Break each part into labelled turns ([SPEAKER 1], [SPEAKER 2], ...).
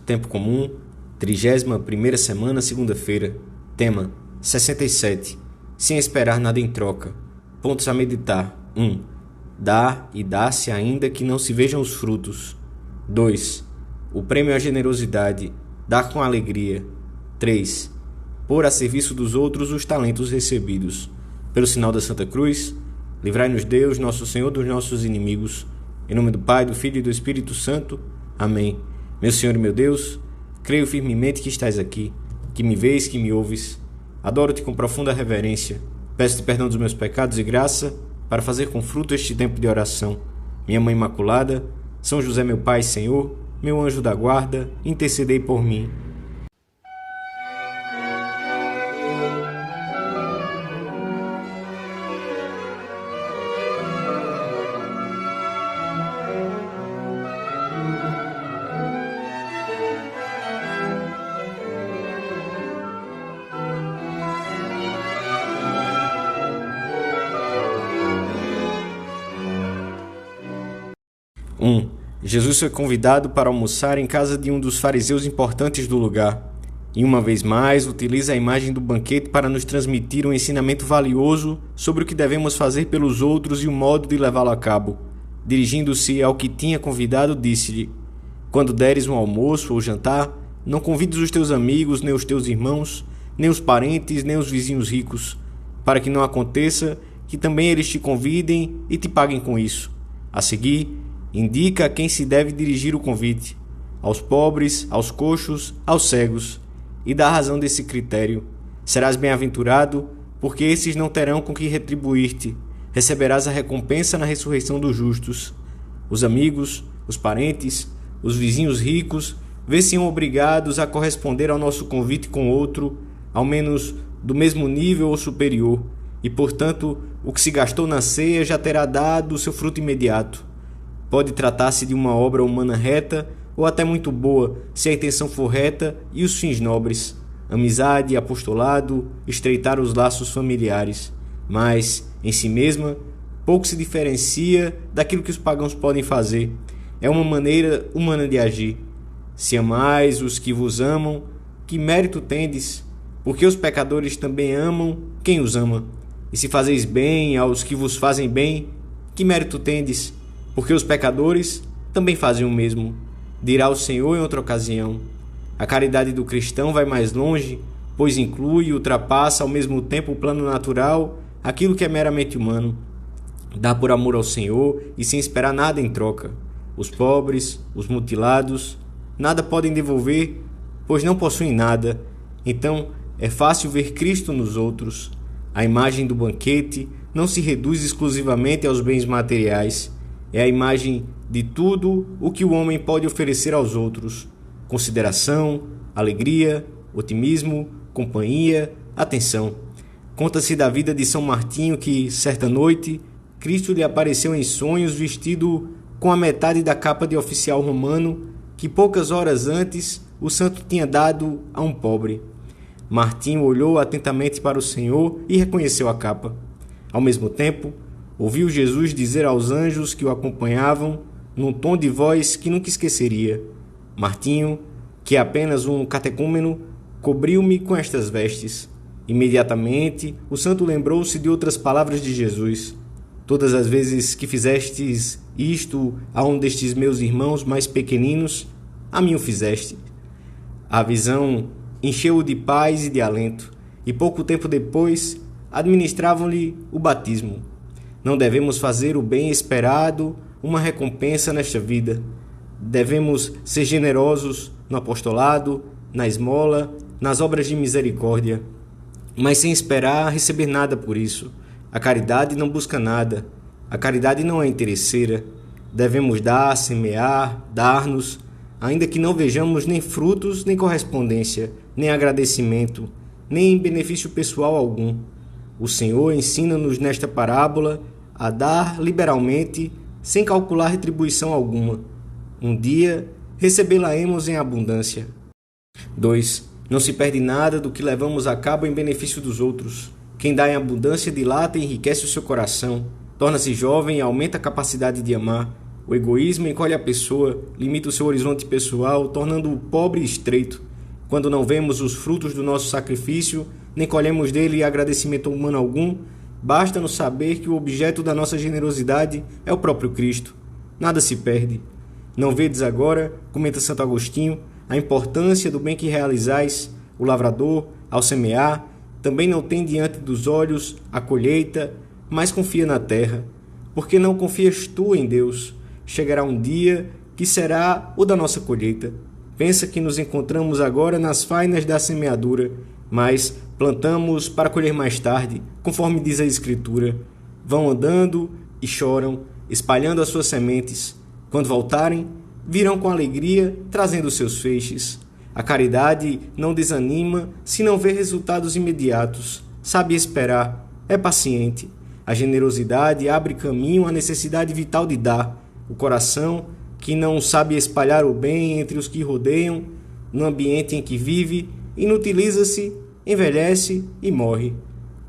[SPEAKER 1] Tempo comum, 31ª semana, segunda-feira. Tema: 67. Sem esperar nada em troca. Pontos a meditar. 1. Dá e dá-se ainda que não se vejam os frutos. 2. O prêmio à generosidade. Dar com alegria. 3. Pôr a serviço dos outros os talentos recebidos. Pelo sinal da Santa Cruz, livrai-nos Deus, nosso Senhor, dos nossos inimigos. Em nome do Pai, do Filho e do Espírito Santo. Amém. Meu Senhor e meu Deus, creio firmemente que estás aqui, que me vês, que me ouves. Adoro-te com profunda reverência. Peço-te perdão dos meus pecados e graça para fazer com fruto este tempo de oração. Minha Mãe Imaculada, São José meu Pai e Senhor, meu anjo da guarda, intercedei por mim. Jesus foi convidado para almoçar em casa de um dos fariseus importantes do lugar. E uma vez mais utiliza a imagem do banquete para nos transmitir um ensinamento valioso sobre o que devemos fazer pelos outros e o modo de levá-lo a cabo. Dirigindo-se ao que tinha convidado, disse-lhe: Quando deres um almoço ou jantar, não convides os teus amigos, nem os teus irmãos, nem os parentes, nem os vizinhos ricos, para que não aconteça que também eles te convidem e te paguem com isso. A seguir, indica a quem se deve dirigir o convite: aos pobres, aos coxos, aos cegos. E dá razão desse critério. Serás bem-aventurado, porque esses não terão com que retribuir-te. Receberás a recompensa na ressurreição dos justos. Os amigos, os parentes, os vizinhos ricos vê-se obrigados a corresponder ao nosso convite com outro, ao menos do mesmo nível ou superior, e, portanto, o que se gastou na ceia já terá dado o seu fruto imediato. Pode tratar-se de uma obra humana reta ou até muito boa, se a intenção for reta e os fins nobres. Amizade, apostolado, estreitar os laços familiares. Mas, em si mesma, pouco se diferencia daquilo que os pagãos podem fazer. É uma maneira humana de agir. Se amais os que vos amam, que mérito tendes? Porque os pecadores também amam quem os ama. E se fazeis bem aos que vos fazem bem, que mérito tendes? Porque os pecadores também fazem o mesmo. Dirá o Senhor em outra ocasião. A caridade do cristão vai mais longe, pois inclui e ultrapassa ao mesmo tempo o plano natural, aquilo que é meramente humano. Dá por amor ao Senhor e sem esperar nada em troca. Os pobres, os mutilados, nada podem devolver, pois não possuem nada. Então, é fácil ver Cristo nos outros. A imagem do banquete não se reduz exclusivamente aos bens materiais. É a imagem de tudo o que o homem pode oferecer aos outros: consideração, alegria, otimismo, companhia, atenção. Conta-se da vida de São Martinho que, certa noite, Cristo lhe apareceu em sonhos vestido com a metade da capa de oficial romano que poucas horas antes o santo tinha dado a um pobre. Martinho olhou atentamente para o Senhor e reconheceu a capa. Ao mesmo tempo, ouviu Jesus dizer aos anjos que o acompanhavam, num tom de voz que nunca esqueceria: Martinho, que é apenas um catecúmeno, cobriu-me com estas vestes. Imediatamente, o santo lembrou-se de outras palavras de Jesus: Todas as vezes que fizestes isto a um destes meus irmãos mais pequeninos, a mim o fizeste. A visão encheu-o de paz e de alento, e pouco tempo depois administravam-lhe o batismo. Não devemos fazer o bem esperado uma recompensa nesta vida. Devemos ser generosos no apostolado, na esmola, nas obras de misericórdia, mas sem esperar receber nada por isso. A caridade não busca nada. A caridade não é interesseira. Devemos dar, semear, dar-nos, ainda que não vejamos nem frutos, nem correspondência, nem agradecimento, nem benefício pessoal algum. O Senhor ensina-nos nesta parábola a dar liberalmente, sem calcular retribuição alguma. Um dia, recebê-la-emos em abundância. 2. Não se perde nada do que levamos a cabo em benefício dos outros. Quem dá em abundância dilata e enriquece o seu coração, torna-se jovem e aumenta a capacidade de amar. O egoísmo encolhe a pessoa, limita o seu horizonte pessoal, tornando-o pobre e estreito. Quando não vemos os frutos do nosso sacrifício, nem colhemos dele agradecimento humano algum, basta-nos saber que o objeto da nossa generosidade é o próprio Cristo. Nada se perde. Não vedes agora, comenta Santo Agostinho, a importância do bem que realizais. O lavrador, ao semear, também não tem diante dos olhos a colheita, mas confia na terra. Porque não confias tu em Deus? Chegará um dia que será o da nossa colheita. Pensa que nos encontramos agora nas fainas da semeadura, mas plantamos para colher mais tarde, conforme diz a Escritura. Vão andando e choram, espalhando as suas sementes. Quando voltarem, virão com alegria, trazendo seus feixes. A caridade não desanima se não vê resultados imediatos. Sabe esperar, é paciente. A generosidade abre caminho à necessidade vital de dar. O coração, que não sabe espalhar o bem entre os que rodeiam, no ambiente em que vive, inutiliza-se, envelhece e morre.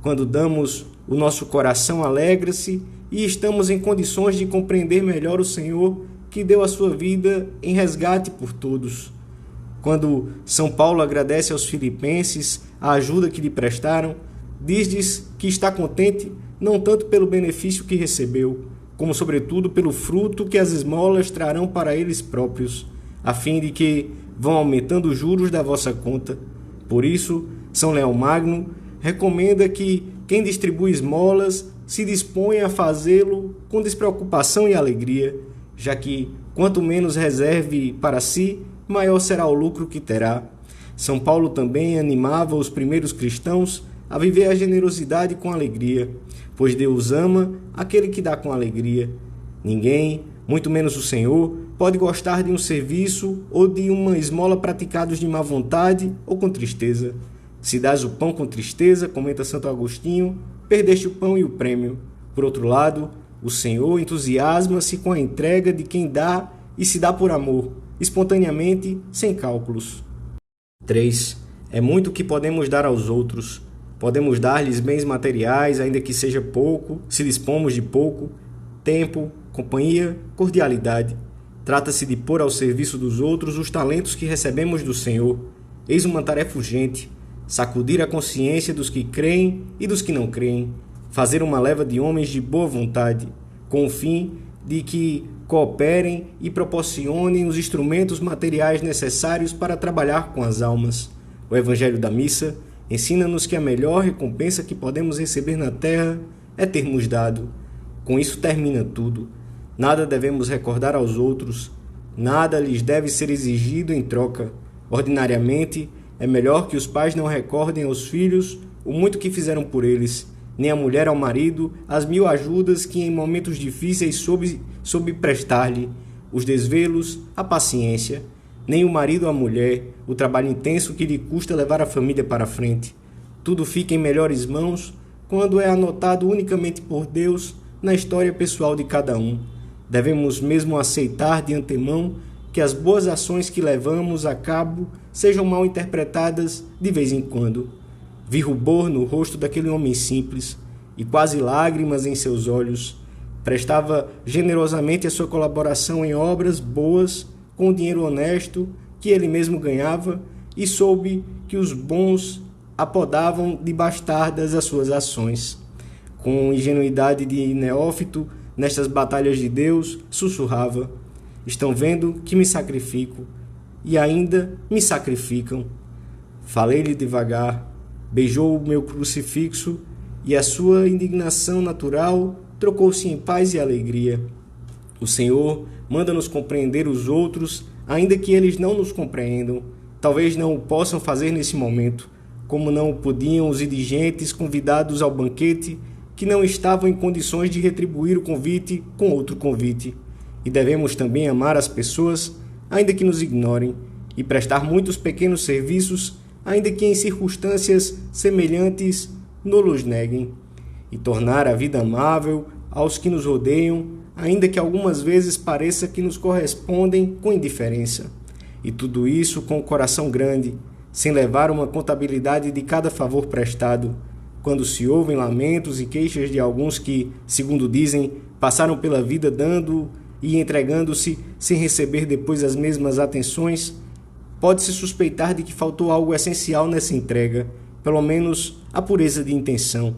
[SPEAKER 1] Quando damos, o nosso coração alegra-se e estamos em condições de compreender melhor o Senhor que deu a sua vida em resgate por todos. Quando São Paulo agradece aos filipenses a ajuda que lhe prestaram, diz-lhes que está contente não tanto pelo benefício que recebeu, como sobretudo pelo fruto que as esmolas trarão para eles próprios, a fim de que vão aumentando os juros da vossa conta. Por isso, São Leão Magno recomenda que quem distribui esmolas se disponha a fazê-lo com despreocupação e alegria, já que quanto menos reserve para si, maior será o lucro que terá. São Paulo também animava os primeiros cristãos a viver a generosidade com alegria, pois Deus ama aquele que dá com alegria. Ninguém, muito menos o Senhor, pode gostar de um serviço ou de uma esmola praticados de má vontade ou com tristeza. Se dás o pão com tristeza, comenta Santo Agostinho, perdeste o pão e o prêmio. Por outro lado, o Senhor entusiasma-se com a entrega de quem dá e se dá por amor, espontaneamente, sem cálculos. 3. É muito que podemos dar aos outros. Podemos dar-lhes bens materiais, ainda que seja pouco, se dispomos de pouco, tempo, companhia, cordialidade. Trata-se de pôr ao serviço dos outros os talentos que recebemos do Senhor. Eis uma tarefa urgente: sacudir a consciência dos que creem e dos que não creem, fazer uma leva de homens de boa vontade, com o fim de que cooperem e proporcionem os instrumentos materiais necessários para trabalhar com as almas. O Evangelho da Missa ensina-nos que a melhor recompensa que podemos receber na terra é termos dado. Com isso termina tudo. Nada devemos recordar aos outros, nada lhes deve ser exigido em troca. Ordinariamente, é melhor que os pais não recordem aos filhos o muito que fizeram por eles, nem a mulher ao marido as 1000 ajudas que em momentos difíceis soube prestar-lhe, os desvelos, a paciência, nem o marido à mulher o trabalho intenso que lhe custa levar a família para frente. Tudo fica em melhores mãos quando é anotado unicamente por Deus na história pessoal de cada um. Devemos mesmo aceitar de antemão que as boas ações que levamos a cabo sejam mal interpretadas de vez em quando. Vi rubor no rosto daquele homem simples e quase lágrimas em seus olhos. Prestava generosamente a sua colaboração em obras boas com o dinheiro honesto que ele mesmo ganhava e soube que os bons apodavam de bastardas as suas ações. Com ingenuidade de neófito, nestas batalhas de Deus, sussurrava: estão vendo que me sacrifico e ainda me sacrificam. Falei-lhe devagar, beijou o meu crucifixo e a sua indignação natural trocou-se em paz e alegria. O Senhor manda-nos compreender os outros, ainda que eles não nos compreendam. Talvez não o possam fazer nesse momento, como não o podiam os indigentes convidados ao banquete, que não estavam em condições de retribuir o convite com outro convite. E devemos também amar as pessoas, ainda que nos ignorem, e prestar muitos pequenos serviços, ainda que em circunstâncias semelhantes nos neguem, e tornar a vida amável aos que nos rodeiam, ainda que algumas vezes pareça que nos correspondem com indiferença. E tudo isso com o coração grande, sem levar uma contabilidade de cada favor prestado. Quando se ouvem lamentos e queixas de alguns que, segundo dizem, passaram pela vida dando e entregando-se sem receber depois as mesmas atenções, pode-se suspeitar de que faltou algo essencial nessa entrega, pelo menos a pureza de intenção.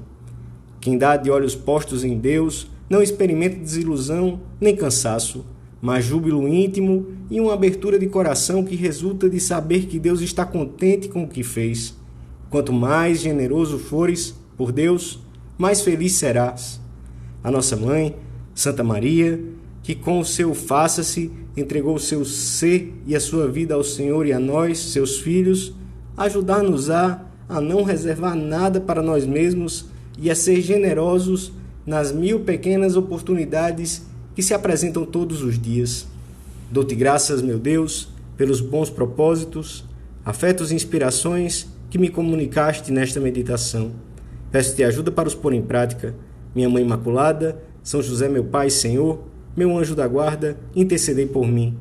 [SPEAKER 1] Quem dá de olhos postos em Deus não experimenta desilusão nem cansaço, mas júbilo íntimo e uma abertura de coração que resulta de saber que Deus está contente com o que fez. Quanto mais generoso fores por Deus, mais feliz serás. A nossa mãe, Santa Maria, que com o seu faça-se entregou o seu ser e a sua vida ao Senhor e a nós, seus filhos, ajudar-nos-á a não reservar nada para nós mesmos e a ser generosos nas 1000 pequenas oportunidades que se apresentam todos os dias. Dou-te graças, meu Deus, pelos bons propósitos, afetos e inspirações que me comunicaste nesta meditação. Peço-te ajuda para os pôr em prática. Minha Mãe Imaculada, São José, meu Pai e Senhor, meu anjo da guarda, intercedei por mim.